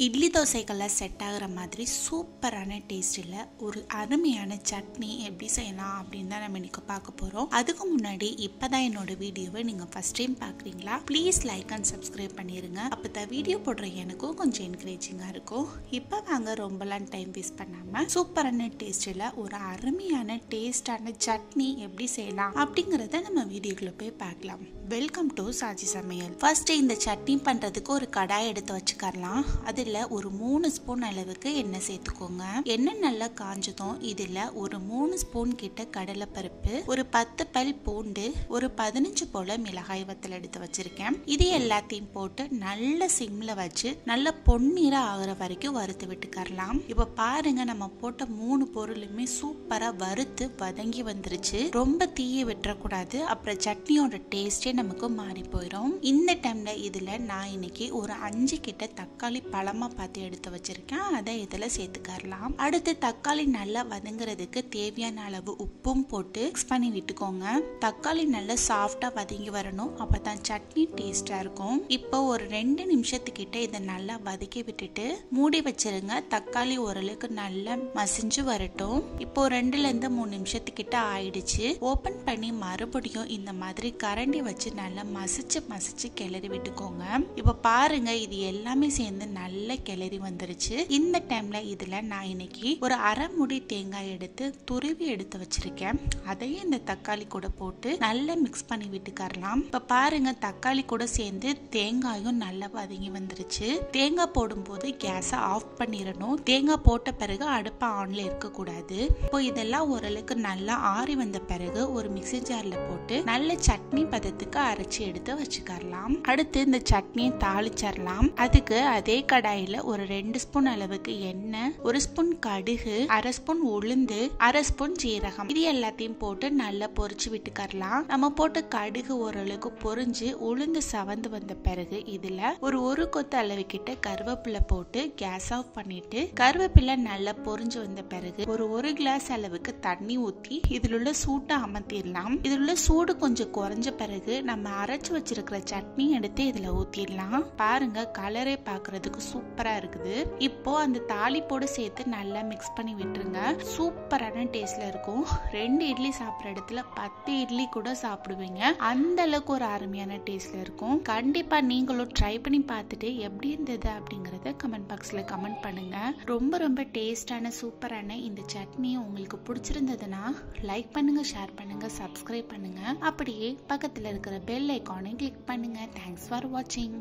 Idli தோசைக்கெல்லாம் set ஆகிற மாதிரி சூப்பரான டேஸ்ட்டில் ஒரு அருமையான சட்னி எப்படி செய்யலாம் அப்படின்னு தான் நம்ம இன்னைக்கு பார்க்க போகிறோம். அதுக்கு முன்னாடி இப்போ தான் என்னோட வீடியோவை நீங்கள் ஃபஸ்ட் டைம் பார்க்குறீங்களா, ப்ளீஸ் லைக் அண்ட் சப்ஸ்கிரைப் பண்ணிடுங்க. அப்போ தான் வீடியோ போடுற எனக்கும் கொஞ்சம் என்கரேஜிங்காக இருக்கும். இப்போ வாங்க ரொம்பலாம் டைம் வேஸ்ட் பண்ணாமல் சூப்பரான டேஸ்ட்டில் ஒரு அருமையான டேஸ்டான சட்னி எப்படி செய்யலாம் அப்படிங்கிறத நம்ம வீடியோக்குள்ளே போய் பார்க்கலாம். வெல்கம் டு சாஜி சமையல். ஃபர்ஸ்ட் இந்த சட்னி பண்ணுறதுக்கு ஒரு கடாய் எடுத்து வச்சுக்கலாம். அதில் ஒரு 3 ஸ்பூன் அளவுக்கு எண்ணெய் சேர்த்துக்கோங்க. எண்ணெய் நல்லா காஞ்சதும் இதில் ஒரு 3 ஸ்பூன் கிட்ட கடலைப்பருப்பு, ஒரு 10 பல் பூண்டு, ஒரு 15 போல மிளகாய் வத்தல் எடுத்து வச்சிருக்கேன். இது எல்லாத்தையும் போட்டு நல்ல சிம்ல வச்சு நல்ல பொன்னிறம் ஆகிற வரைக்கும் வறுத்து விட்டுக்கரலாம். இப்போ பாருங்க, நம்ம போட்ட 3 பொருளுமே சூப்பரா வறுத்து வதங்கி வந்துருச்சு. ரொம்ப தீய விட்டுறக்கூடாது, அப்புறம் சட்னியோட டேஸ்டே நமக்கு மாறி போயிடும். இந்த டைம்ல இதுல நான் இன்னைக்கு ஒரு 5 கிட்ட தக்காளி பழமா பார்த்து எடுத்து வச்சிருக்கேன். அதை இதுல சேர்த்துக்கரலாம். அடுத்து தக்காளி நல்லா வதங்குறதுக்கு தேவையான அளவு உப்பும் போட்டு மிக்ஸ் பண்ணி விட்டுக்கோங்க. தக்காளி நல்லா சாஃப்டா வதங்கி வரணும், அப்பதான் சட்னி டேஸ்டா இருக்கும். இப்போ ஒரு 2 நிமிஷத்துக்கிட்ட இதை நல்லா வதக்கி விட்டுட்டு மூடி வச்சிருங்க. தக்காளி ஓரளவுக்கு நல்லா மசிஞ்சு வரட்டும். இப்போ 2ல இருந்து 3 நிமிஷத்துக்கிட்ட ஆயிடுச்சு. ஓபன் பண்ணி மறுபடியும் இந்த மாதிரி கரண்டி வச்சு நல்லா மசிச்சு கிளறி விட்டுக்கோங்க. இப்போ பாருங்க, இது எல்லாமே சேர்ந்து நல்லா கிளறி வந்துருச்சு. இந்த டைம்ல இதுல நான் இன்னைக்கு ஒரு அரை முடி தேங்காய் எடுத்து துருவி எடுத்து வச்சிருக்கேன். அதையும் இந்த தக்காளி கூட போட்டு நல்லா மிக்ஸ் பண்ணி விட்டுக்கரலாம். இப்ப பாருங்க, தக்காளி கூட சேர்ந்து தேங்காயும் நல்லா வதங்கி வந்துருச்சு. தேங்காய் போடும்போது கேஸை ஆஃப் பண்ணிடணும். தேங்காய் போட்ட பிறகு அடுப்பை ஆன்ல இருக்க கூடாது. இப்போ இதெல்லாம் ஓரளவுக்கு நல்லா ஆறி வந்த பிறகு ஒரு மிக்ஸி ஜார்ல போட்டு நல்ல சட்னி பதத்துக்கு அரைச்சி எடுத்து வச்சுக்கரலாம். அடுத்து இந்த சட்னியை தாளிச்சிடலாம். அதுக்கு அதே கடாயில ஒரு 2 ஸ்பூன் அளவுக்கு எண்ணெய், 1 ஸ்பூன் கடுகு, அரை ஸ்பூன் உளுந்து, அரை ஸ்பூன் ஜீரகம், இது எல்லாத்தையும் போட்டு நல்லா பொரிச்சு விட்டுக்கரலாம். நம்ம போட்டு கடுகு ஓரளவுக்கு பொரிஞ்சு உளுந்து சவந்து வந்த பிறகு இதுல ஒரு கொத்து அளவு கிட்ட கருவேப்பிலை போட்டு கேஸ் ஆஃப் பண்ணிட்டு கருவேப்பிலை நல்லா பொரிஞ்சு வந்த பிறகு ஒரு கிளாஸ் அளவுக்கு தண்ணி ஊத்தி இதுல உள்ள சூட்டை அமர்த்திடலாம். இதுல உள்ள சூடு கொஞ்சம் குறைஞ்ச பிறகு நம்ம அரைச்சு வச்சிருக்கிற சட்னி எடுத்து இதுல ஊத்திடலாம். பாருங்க, கலரே பாக்குறதுக்கு சூப்பரா இருக்குது. இப்போ அந்த தாளிப்போடு சேர்த்து நல்லா மிக்ஸ் பண்ணி விட்டுருங்க. சூப்பரான டேஸ்ட்ல இருக்கும். 2 இட்லி சாப்பிட்ற இடத்துல 10 இட்லி கூட சாப்பிடுவீங்க. அந்த அளவுக்கு ஒரு அருமையான டேஸ்ட்ல இருக்கும். கண்டிப்பா நீங்களும் ட்ரை பண்ணி பார்த்துட்டு எப்படி இருந்தது அப்படிங்கறத கமெண்ட் பாக்ஸ்ல கமெண்ட் பண்ணுங்க. ரொம்ப டேஸ்டான சூப்பரான இந்த சட்னி உங்களுக்கு பிடிச்சிருந்ததுன்னா லைக் பண்ணுங்க, ஷேர் பண்ணுங்க, சப்ஸ்கிரைப் பண்ணுங்க. அப்படியே பக்கத்துல இருக்கிற பெல் ஐகானை கிளிக் பண்ணுங்க. தேங்க்ஸ் ஃபார் வாட்சிங்.